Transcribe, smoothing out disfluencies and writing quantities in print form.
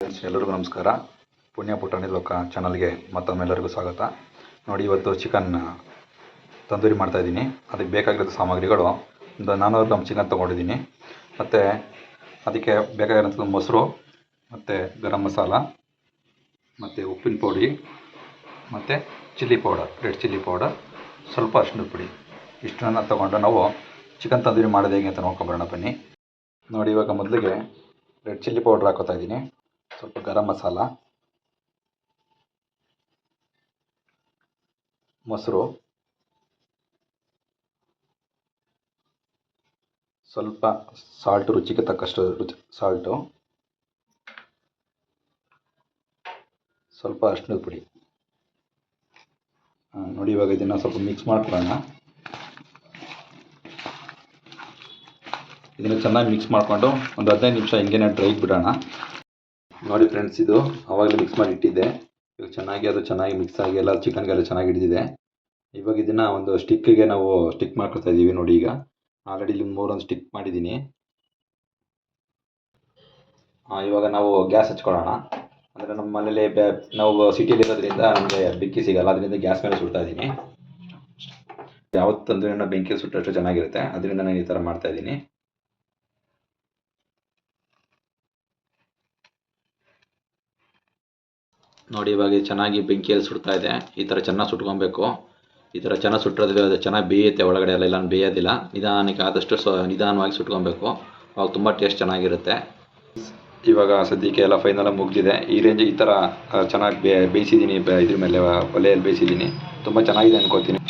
Friends, ಎಲ್ಲರಿಗೂ ನಮಸ್ಕಾರ. ಪುಣ್ಯ ಪುಟಾಣಿ ಲೋಕ ಚಾನಲ್ಗೆ ಮತ್ತೊಮ್ಮೆ ಎಲ್ಲರಿಗೂ ಸ್ವಾಗತ. ನೋಡಿ, ಇವತ್ತು ಚಿಕನ್ ತಂದೂರಿ ಮಾಡ್ತಾಯಿದ್ದೀನಿ. ಅದಕ್ಕೆ ಬೇಕಾಗಿರೋ ಸಾಮಗ್ರಿಗಳು ಒಂದು 400 ಗ್ರಾಮ್ ಚಿಕನ್ ತೊಗೊಂಡಿದ್ದೀನಿ. ಮತ್ತು ಅದಕ್ಕೆ ಬೇಕಾಗಿರೋಂಥದ್ದು ಮೊಸರು, ಮತ್ತು ಗರಂ ಮಸಾಲ, ಮತ್ತು ಉಪ್ಪಿನ ಪುಡಿ, ಮತ್ತು chilli powder, red chilli powder, ಸ್ವಲ್ಪ ಅರಿಶಿಣದ ಪುಡಿ. ಇಷ್ಟನ್ನು ತೊಗೊಂಡು ನಾವು ಚಿಕನ್ ತಂದೂರಿ ಮಾಡೋದು ಹೇಗೆ ಅಂತ ನೋಡ್ಕೊಂಬರೋಣ ಬನ್ನಿ. ನೋಡಿ, ಇವಾಗ ಮೊದಲಿಗೆ ರೆಡ್ ಚಿಲ್ಲಿ ಪೌಡ್ರ್ ಹಾಕೋತಾ ಇದ್ದೀನಿ. ಸ್ವಲ್ಪ ಗರಂ ಮಸಾಲ, ಮೊಸರು, ಸ್ವಲ್ಪ ಸಾಲ್ಟು, ರುಚಿಗೆ ತಕ್ಕಷ್ಟು ಸಾಲ್ಟು, ಸ್ವಲ್ಪ ಅರಿಶಿಣದ ಪುಡಿ. ನೋಡಿ, ಇವಾಗ ಇದನ್ನು ಸ್ವಲ್ಪ ಮಿಕ್ಸ್ ಮಾಡ್ಕೊಳ್ಳೋಣ. ಇದನ್ನು ಚೆನ್ನಾಗಿ ಮಿಕ್ಸ್ ಮಾಡಿಕೊಂಡು ಒಂದು 15 ನಿಮಿಷ ಹಿಂಗೇನೆ ಡ್ರೈ ಬಿಡೋಣ. ನೋಡಿ ಫ್ರೆಂಡ್ಸ್, ಇದು ಆವಾಗಲೇ ಮಿಕ್ಸ್ ಮಾಡಿ ಇಟ್ಟಿದ್ದೆ. ಇವಾಗ ಚೆನ್ನಾಗಿ ಮಿಕ್ಸ್ ಆಗಿ ಎಲ್ಲ ಚಿಕನ್ಗೆಲ್ಲ ಚೆನ್ನಾಗಿ ಹಿಡಿದಿದೆ. ಇವಾಗ ಇದನ್ನು ಒಂದು ಸ್ಟಿಕ್ಕಿಗೆ ನಾವು ಸ್ಟಿಕ್ ಮಾಡ್ಕೊತಾ ಇದ್ದೀವಿ. ನೋಡಿ, ಈಗ ಆಲ್ರೆಡಿ ಇಲ್ಲಿ 3 ಸ್ಟಿಕ್ ಮಾಡಿದ್ದೀನಿ. ಇವಾಗ ನಾವು ಗ್ಯಾಸ್ ಹಚ್ಕೊಳ್ಳೋಣ. ಅಂದರೆ ನಮ್ಮ ಮನೇಲಿ ನಾವು ಸಿಟಿಯಲ್ಲಿ ಇರೋದ್ರಿಂದ ನಮಗೆ ಬೆಂಕಿ ಸಿಗಲ್ಲ, ಅದರಿಂದ ಗ್ಯಾಸ್ ಮೇಲೆ ಸುಡ್ತಾ ಇದ್ದೀನಿ. ಯಾವತ್ತಂದ್ರೆ ಬೆಂಕಿ ಸುಟ್ಟಷ್ಟು ಚೆನ್ನಾಗಿರುತ್ತೆ, ಅದರಿಂದ ನಾನು ಈ ಥರ ಮಾಡ್ತಾ ಇದ್ದೀನಿ. ನೋಡಿ, ಇವಾಗ ಚೆನ್ನಾಗಿ ಬೆಂಕಿಯಲ್ಲಿ ಸುಡ್ತಾ ಇದೆ. ಈ ಥರ ಚೆನ್ನಾಗಿ ಸುಟ್ಕೊಬೇಕು. ಈ ಥರ ಚೆನ್ನಾಗಿ ಸುಟ್ಟೋದ್ರೆ ಅದು ಚೆನ್ನಾಗಿ ಬೇಯುತ್ತೆ ಒಳಗಡೆ ಎಲ್ಲ, ಇಲ್ಲ ಬೇಯೋದಿಲ್ಲ. ನಿಧಾನಕ್ಕೆ ಆದಷ್ಟು ನಿಧಾನವಾಗಿ ಸುಟ್ಕೊಬೇಕು, ಅವಾಗ ತುಂಬ ಟೇಸ್ಟ್ ಚೆನ್ನಾಗಿರುತ್ತೆ. ಇವಾಗ ಸದ್ಯಕ್ಕೆ ಎಲ್ಲ ಫೈನಲ್ ಮುಗಿದಿದೆ. ಈ ಥರ ಚೆನ್ನಾಗಿ ಬೇಯಿಸಿದ್ದೀನಿ. ಇದ್ರ ಮೇಲೆ ಒಲೆಯಲ್ಲಿ ಬೇಯಿಸಿದ್ದೀನಿ. ತುಂಬ ಚೆನ್ನಾಗಿದೆ ಅನ್ಕೋತೀನಿ.